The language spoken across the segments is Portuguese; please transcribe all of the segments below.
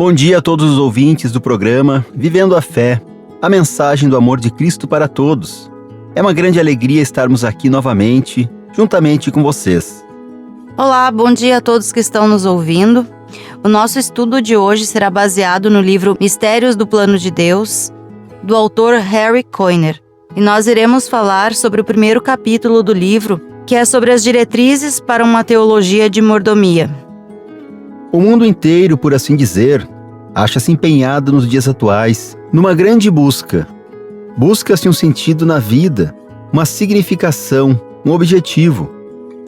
Bom dia a todos os ouvintes do programa Vivendo a Fé, a mensagem do amor de Cristo para todos. É uma grande alegria estarmos aqui novamente, juntamente com vocês. Olá, bom dia a todos que estão nos ouvindo. O nosso estudo de hoje será baseado no livro Mistérios do Plano de Deus, do autor Harry Coyner. E nós iremos falar sobre o primeiro capítulo do livro, que é sobre as diretrizes para uma teologia de mordomia. O mundo inteiro, por assim dizer, acha-se empenhado nos dias atuais numa grande busca. Busca-se um sentido na vida, uma significação, um objetivo.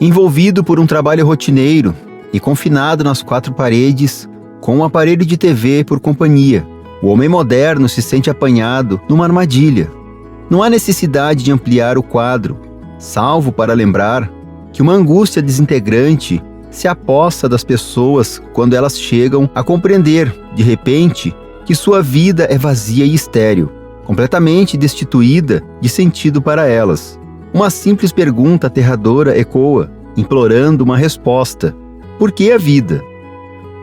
Envolvido por um trabalho rotineiro e confinado nas quatro paredes, com um aparelho de TV por companhia, o homem moderno se sente apanhado numa armadilha. Não há necessidade de ampliar o quadro, salvo para lembrar que uma angústia desintegrante se apossa das pessoas quando elas chegam a compreender, de repente, que sua vida é vazia e estéril, completamente destituída de sentido para elas. Uma simples pergunta aterradora ecoa, implorando uma resposta. Por que a vida?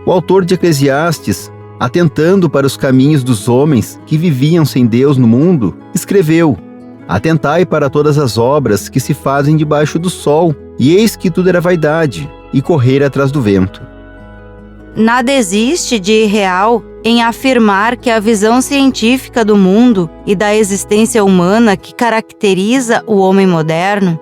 O autor de Eclesiastes, atentando para os caminhos dos homens que viviam sem Deus no mundo, escreveu: Atentai para todas as obras que se fazem debaixo do sol, e eis que tudo era vaidade, e correr atrás do vento. Nada existe de irreal em afirmar que a visão científica do mundo e da existência humana que caracteriza o homem moderno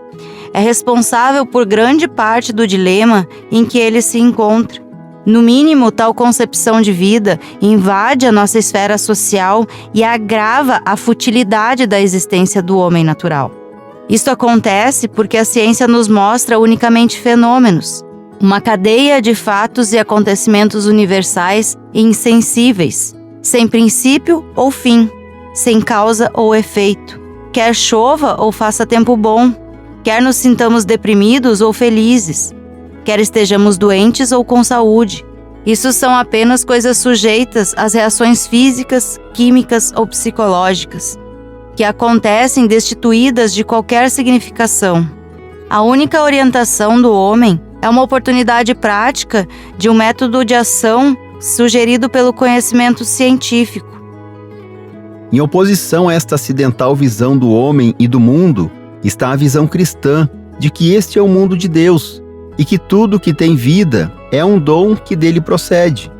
é responsável por grande parte do dilema em que ele se encontra. No mínimo, tal concepção de vida invade a nossa esfera social e agrava a futilidade da existência do homem natural. Isto acontece porque a ciência nos mostra unicamente fenômenos, uma cadeia de fatos e acontecimentos universais e insensíveis, sem princípio ou fim, sem causa ou efeito, quer chova ou faça tempo bom, quer nos sintamos deprimidos ou felizes, quer estejamos doentes ou com saúde. Isso são apenas coisas sujeitas às reações físicas, químicas ou psicológicas, que acontecem destituídas de qualquer significação. A única orientação do homem é uma oportunidade prática de um método de ação sugerido pelo conhecimento científico. Em oposição a esta acidental visão do homem e do mundo, está a visão cristã de que este é o mundo de Deus e que tudo que tem vida é um dom que dele procede.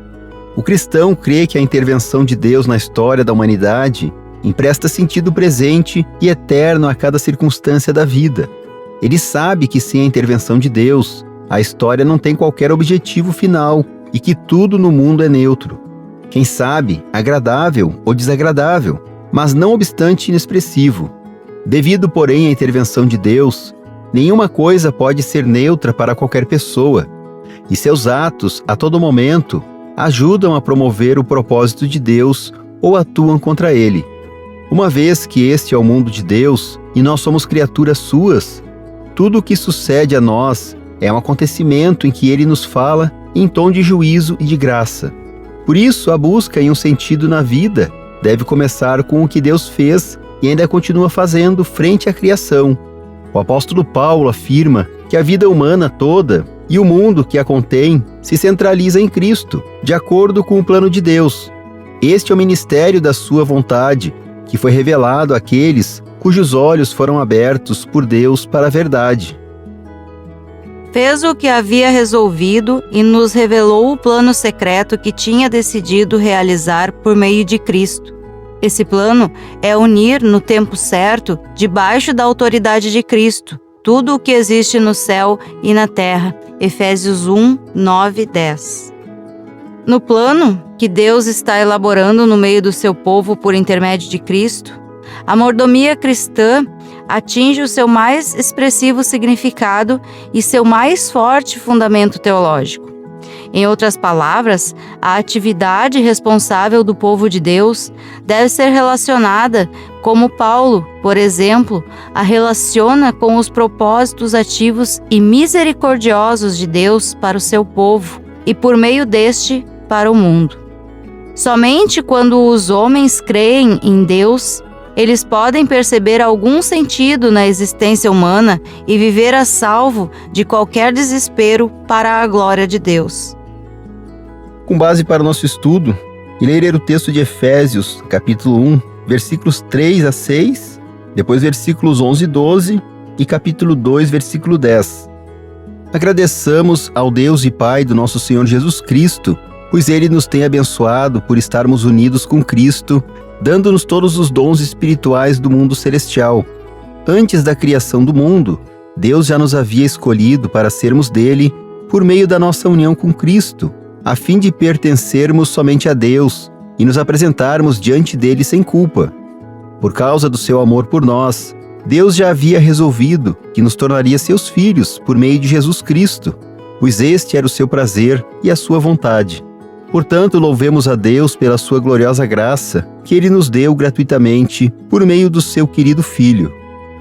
O cristão crê que a intervenção de Deus na história da humanidade empresta sentido presente e eterno a cada circunstância da vida. Ele sabe que sem a intervenção de Deus, a história não tem qualquer objetivo final e que tudo no mundo é neutro. Quem sabe, agradável ou desagradável, mas não obstante inexpressivo. Devido, porém, à intervenção de Deus, nenhuma coisa pode ser neutra para qualquer pessoa, e seus atos, a todo momento, ajudam a promover o propósito de Deus ou atuam contra ele. Uma vez que este é o mundo de Deus e nós somos criaturas suas, tudo o que sucede a nós é um acontecimento em que ele nos fala em tom de juízo e de graça. Por isso, a busca em um sentido na vida deve começar com o que Deus fez e ainda continua fazendo frente à criação. O apóstolo Paulo afirma que a vida humana toda e o mundo que a contém se centraliza em Cristo, de acordo com o plano de Deus. Este é o ministério da sua vontade, que foi revelado àqueles cujos olhos foram abertos por Deus para a verdade. Fez o que havia resolvido e nos revelou o plano secreto que tinha decidido realizar por meio de Cristo. Esse plano é unir no tempo certo, debaixo da autoridade de Cristo, tudo o que existe no céu e na terra. Efésios 1, 9 e 10. No plano que Deus está elaborando no meio do seu povo por intermédio de Cristo, a mordomia cristã atinge o seu mais expressivo significado e seu mais forte fundamento teológico. Em outras palavras, a atividade responsável do povo de Deus deve ser relacionada, como Paulo, por exemplo, a relaciona com os propósitos ativos e misericordiosos de Deus para o seu povo e, por meio deste, para o mundo. Somente quando os homens creem em Deus, eles podem perceber algum sentido na existência humana e viver a salvo de qualquer desespero para a glória de Deus. Com base para o nosso estudo, e ler o texto de Efésios, capítulo 1, versículos 3 a 6, depois versículos 11 e 12 e capítulo 2, versículo 10. Agradeçamos ao Deus e Pai do nosso Senhor Jesus Cristo, pois Ele nos tem abençoado por estarmos unidos com Cristo, dando-nos todos os dons espirituais do mundo celestial. Antes da criação do mundo, Deus já nos havia escolhido para sermos dele por meio da nossa união com Cristo, a fim de pertencermos somente a Deus e nos apresentarmos diante dele sem culpa. Por causa do seu amor por nós, Deus já havia resolvido que nos tornaria seus filhos por meio de Jesus Cristo, pois este era o seu prazer e a sua vontade. Portanto, louvemos a Deus pela sua gloriosa graça, que Ele nos deu gratuitamente por meio do seu querido Filho.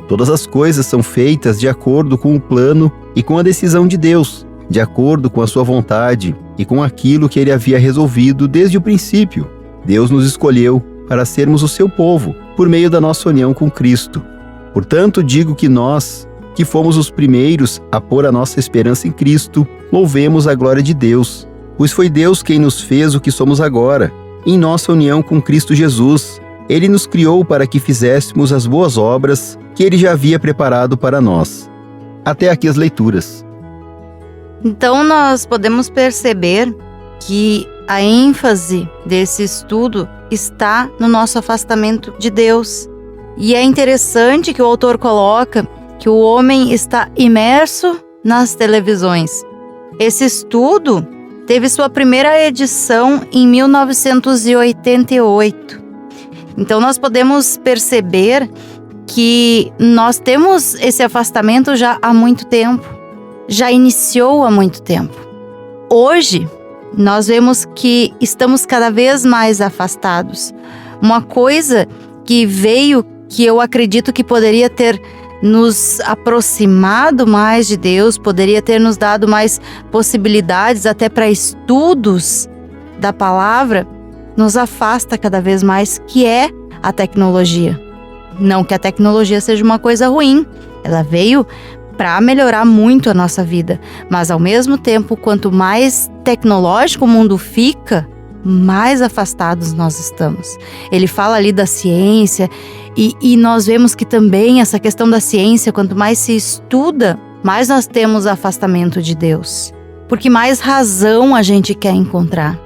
Todas as coisas são feitas de acordo com o plano e com a decisão de Deus, de acordo com a sua vontade e com aquilo que Ele havia resolvido desde o princípio. Deus nos escolheu para sermos o seu povo, por meio da nossa união com Cristo. Portanto, digo que nós, que fomos os primeiros a pôr a nossa esperança em Cristo, louvemos a glória de Deus, pois foi Deus quem nos fez o que somos agora, em nossa união com Cristo Jesus. Ele nos criou para que fizéssemos as boas obras que Ele já havia preparado para nós. Até aqui as leituras. Então nós podemos perceber que a ênfase desse estudo está no nosso afastamento de Deus. E é interessante que o autor coloca que o homem está imerso nas televisões. Esse estudo teve sua primeira edição em 1988. Então nós podemos perceber que nós temos esse afastamento já há muito tempo. Já iniciou há muito tempo. Hoje, nós vemos que estamos cada vez mais afastados. Uma coisa que veio, que eu acredito que poderia ter nos aproximado mais de Deus, poderia ter nos dado mais possibilidades até para estudos da palavra, nos afasta cada vez mais, que é a tecnologia. Não que a tecnologia seja uma coisa ruim, ela veio para melhorar muito a nossa vida, mas ao mesmo tempo, quanto mais tecnológico o mundo fica, mais afastados nós estamos. Ele fala ali da ciência e nós vemos que também essa questão da ciência, quanto mais se estuda, mais nós temos afastamento de Deus, porque mais razão a gente quer encontrar.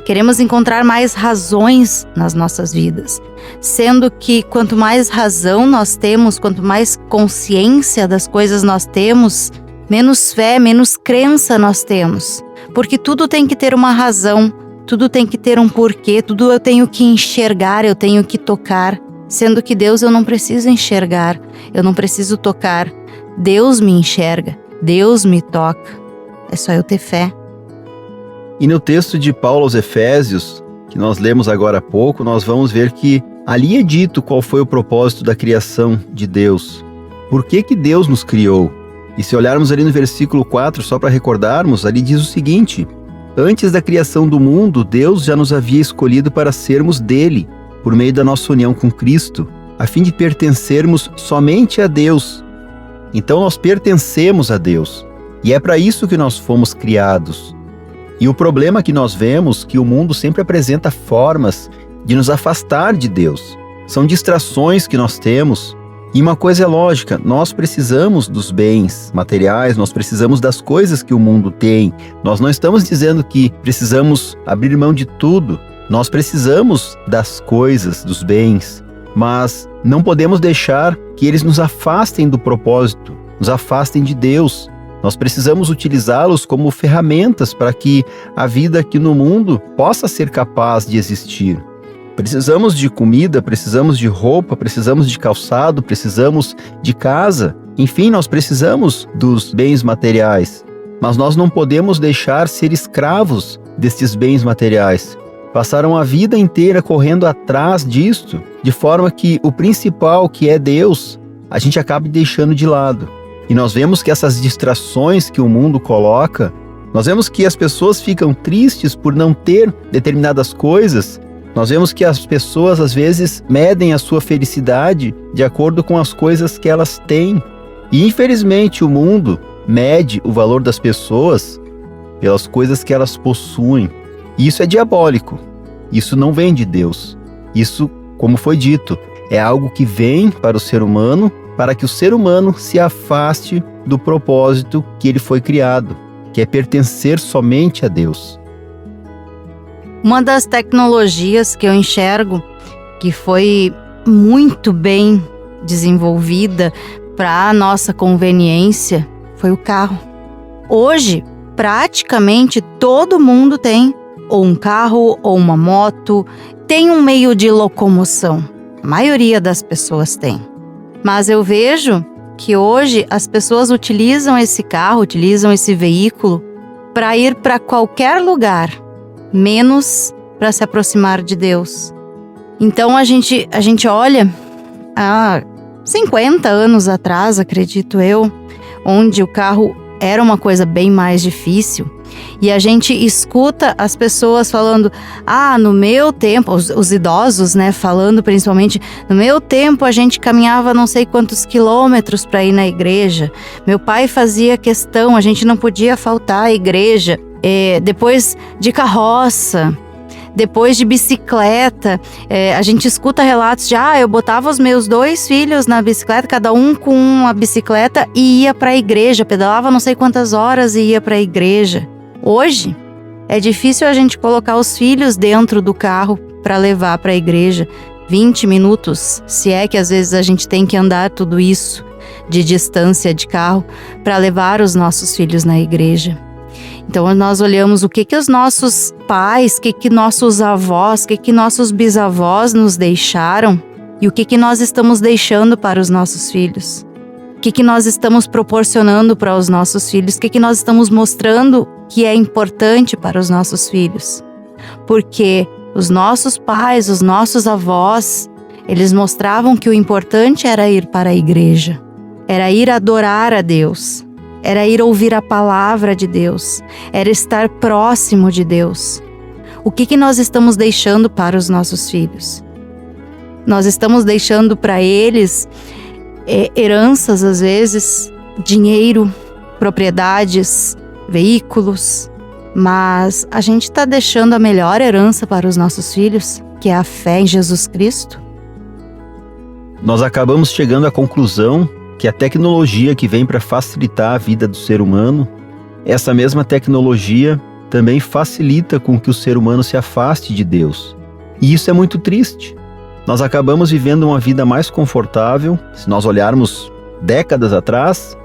Queremos encontrar mais razões nas nossas vidas, sendo que quanto mais razão nós temos, quanto mais consciência das coisas nós temos, menos fé, menos crença nós temos. Porque tudo tem que ter uma razão, tudo tem que ter um porquê, tudo eu tenho que enxergar, eu tenho que tocar. Sendo que Deus eu não preciso enxergar, eu não preciso tocar. Deus me enxerga, Deus me toca. É só eu ter fé. E no texto de Paulo aos Efésios, que nós lemos agora há pouco, nós vamos ver que ali é dito qual foi o propósito da criação de Deus. Por que Deus nos criou? E se olharmos ali no versículo 4, só para recordarmos, ali diz o seguinte: antes da criação do mundo, Deus já nos havia escolhido para sermos dele, por meio da nossa união com Cristo, a fim de pertencermos somente a Deus. Então nós pertencemos a Deus, e é para isso que nós fomos criados. E o problema que nós vemos, que o mundo sempre apresenta formas de nos afastar de Deus. São distrações que nós temos. E uma coisa é lógica, nós precisamos dos bens materiais, nós precisamos das coisas que o mundo tem. Nós não estamos dizendo que precisamos abrir mão de tudo. Nós precisamos das coisas, dos bens, mas não podemos deixar que eles nos afastem do propósito, nos afastem de Deus. Nós precisamos utilizá-los como ferramentas para que a vida aqui no mundo possa ser capaz de existir. Precisamos de comida, precisamos de roupa, precisamos de calçado, precisamos de casa. Enfim, nós precisamos dos bens materiais. Mas nós não podemos deixar ser escravos destes bens materiais. Passaram a vida inteira correndo atrás disto, de forma que o principal, que é Deus, a gente acaba deixando de lado. E nós vemos que essas distrações que o mundo coloca, nós vemos que as pessoas ficam tristes por não ter determinadas coisas. Nós vemos que as pessoas às vezes medem a sua felicidade de acordo com as coisas que elas têm. E infelizmente o mundo mede o valor das pessoas pelas coisas que elas possuem. E isso é diabólico. Isso não vem de Deus. Isso, como foi dito, é algo que vem para o ser humano, para que o ser humano se afaste do propósito que ele foi criado, que é pertencer somente a Deus. Uma das tecnologias que eu enxergo que foi muito bem desenvolvida para a nossa conveniência foi o carro. Hoje, praticamente todo mundo tem ou um carro ou uma moto, tem um meio de locomoção. A maioria das pessoas tem. Mas eu vejo que hoje as pessoas utilizam esse carro, utilizam esse veículo para ir para qualquer lugar, menos para se aproximar de Deus. Então a gente olha há 50 anos atrás, acredito eu, onde o carro era uma coisa bem mais difícil, e a gente escuta as pessoas falando, no meu tempo, os idosos, né, falando principalmente, no meu tempo a gente caminhava não sei quantos quilômetros para ir na igreja, meu pai fazia questão, a gente não podia faltar à igreja, depois de carroça, depois de bicicleta, a gente escuta relatos de, eu botava os meus 2 filhos na bicicleta, cada um com uma bicicleta e ia para a igreja, pedalava não sei quantas horas e ia para a igreja. Hoje, é difícil a gente colocar os filhos dentro do carro para levar para a igreja 20 minutos, se é que às vezes a gente tem que andar tudo isso de distância de carro para levar os nossos filhos na igreja. Então nós olhamos o que os nossos pais, o que nossos avós, o que nossos bisavós nos deixaram e o que nós estamos deixando para os nossos filhos. O que nós estamos proporcionando para os nossos filhos, o que nós estamos mostrando que é importante para os nossos filhos. Porque os nossos pais, os nossos avós, eles mostravam que o importante era ir para a igreja, era ir adorar a Deus. Era ir ouvir a palavra de Deus, era estar próximo de Deus. O que nós estamos deixando para os nossos filhos? Nós estamos deixando para eles heranças, às vezes, dinheiro, propriedades, veículos, mas a gente está deixando a melhor herança para os nossos filhos, que é a fé em Jesus Cristo? Nós acabamos chegando à conclusão que a tecnologia que vem para facilitar a vida do ser humano, essa mesma tecnologia também facilita com que o ser humano se afaste de Deus. E isso é muito triste. Nós acabamos vivendo uma vida mais confortável. Se nós olharmos décadas atrás,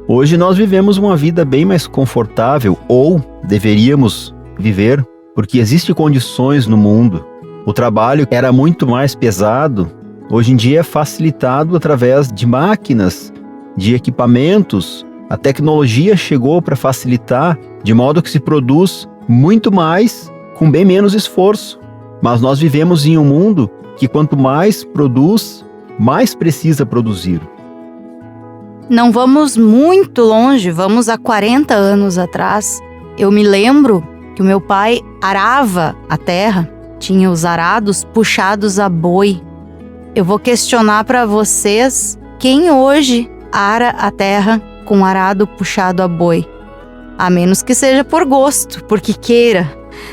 hoje nós vivemos uma vida bem mais confortável, ou deveríamos viver, porque existem condições no mundo. O trabalho era muito mais pesado. Hoje em dia é facilitado através de máquinas, de equipamentos. A tecnologia chegou para facilitar, de modo que se produz muito mais com bem menos esforço. Mas nós vivemos em um mundo que quanto mais produz, mais precisa produzir. Não vamos muito longe, vamos há 40 anos atrás. Eu me lembro que o meu pai arava a terra, tinha os arados puxados a boi. Eu vou questionar para vocês quem hoje ara a terra com arado puxado a boi. A menos que seja por gosto, porque queira,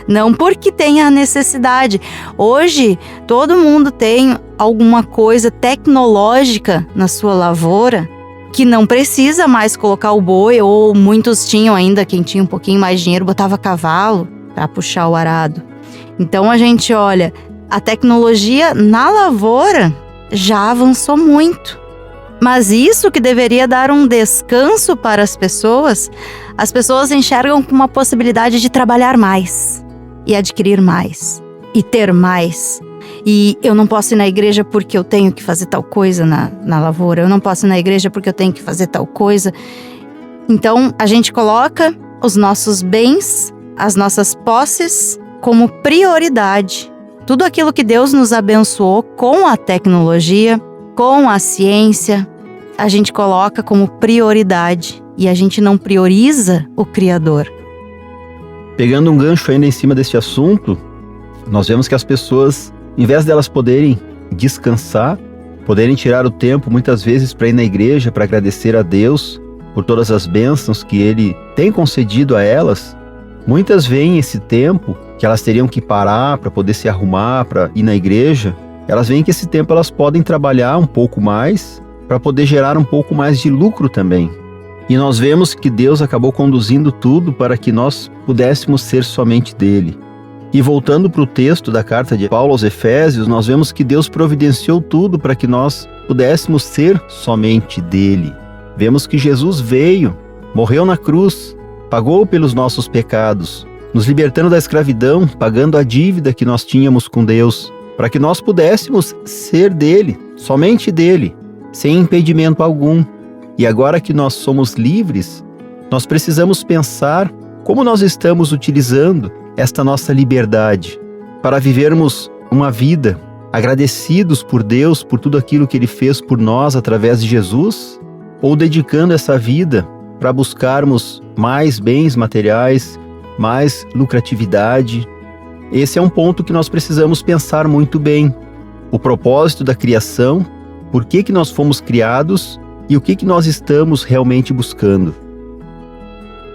não porque tenha a necessidade. Hoje, todo mundo tem alguma coisa tecnológica na sua lavoura que não precisa mais colocar o boi, ou muitos tinham ainda, quem tinha um pouquinho mais de dinheiro, botava cavalo para puxar o arado. Então a gente olha, a tecnologia na lavoura já avançou muito. Mas isso que deveria dar um descanso para as pessoas enxergam como uma possibilidade de trabalhar mais, e adquirir mais, e ter mais. E eu não posso ir na igreja porque eu tenho que fazer tal coisa na lavoura, eu não posso ir na igreja porque eu tenho que fazer tal coisa. Então a gente coloca os nossos bens, as nossas posses como prioridade. Tudo aquilo que Deus nos abençoou com a tecnologia, com a ciência, a gente coloca como prioridade e a gente não prioriza o Criador. Pegando um gancho ainda em cima deste assunto, nós vemos que as pessoas, em vez delas poderem descansar, poderem tirar o tempo muitas vezes para ir na igreja, para agradecer a Deus por todas as bênçãos que Ele tem concedido a elas, muitas veem esse tempo que elas teriam que parar para poder se arrumar, para ir na igreja, elas veem que esse tempo elas podem trabalhar um pouco mais para poder gerar um pouco mais de lucro também. E nós vemos que Deus acabou conduzindo tudo para que nós pudéssemos ser somente dele. E voltando para o texto da carta de Paulo aos Efésios, nós vemos que Deus providenciou tudo para que nós pudéssemos ser somente dele. Vemos que Jesus veio, morreu na cruz, pagou pelos nossos pecados, nos libertando da escravidão, pagando a dívida que nós tínhamos com Deus, para que nós pudéssemos ser dele, somente dele, sem impedimento algum. E agora que nós somos livres, nós precisamos pensar como nós estamos utilizando esta nossa liberdade para vivermos uma vida agradecidos por Deus, por tudo aquilo que Ele fez por nós através de Jesus, ou dedicando essa vida para buscarmos mais bens materiais, mais lucratividade. Esse é um ponto que nós precisamos pensar muito bem. O propósito da criação, por que nós fomos criados e o que nós estamos realmente buscando.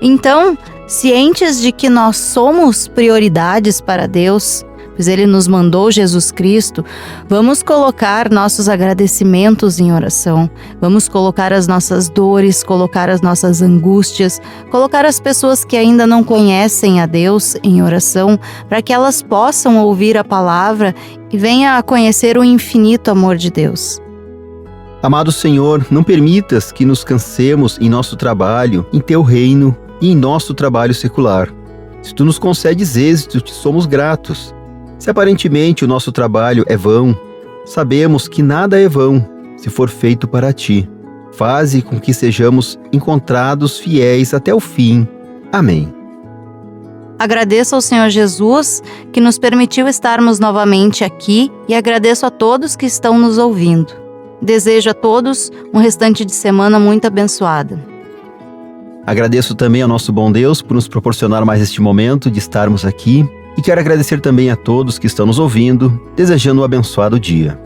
Então, cientes de que nós somos prioridades para Deus, pois Ele nos mandou Jesus Cristo, vamos colocar nossos agradecimentos em oração, vamos colocar as nossas dores, colocar as nossas angústias, colocar as pessoas que ainda não conhecem a Deus em oração, para que elas possam ouvir a palavra e venham a conhecer o infinito amor de Deus. Amado Senhor, não permitas que nos cansemos em nosso trabalho, em Teu reino e em nosso trabalho secular. Se Tu nos concedes êxito, te somos gratos. Se aparentemente o nosso trabalho é vão, sabemos que nada é vão se for feito para Ti. Faze com que sejamos encontrados fiéis até o fim. Amém. Agradeço ao Senhor Jesus que nos permitiu estarmos novamente aqui e agradeço a todos que estão nos ouvindo. Desejo a todos um restante de semana muito abençoada. Agradeço também ao nosso bom Deus por nos proporcionar mais este momento de estarmos aqui e quero agradecer também a todos que estão nos ouvindo, desejando um abençoado dia.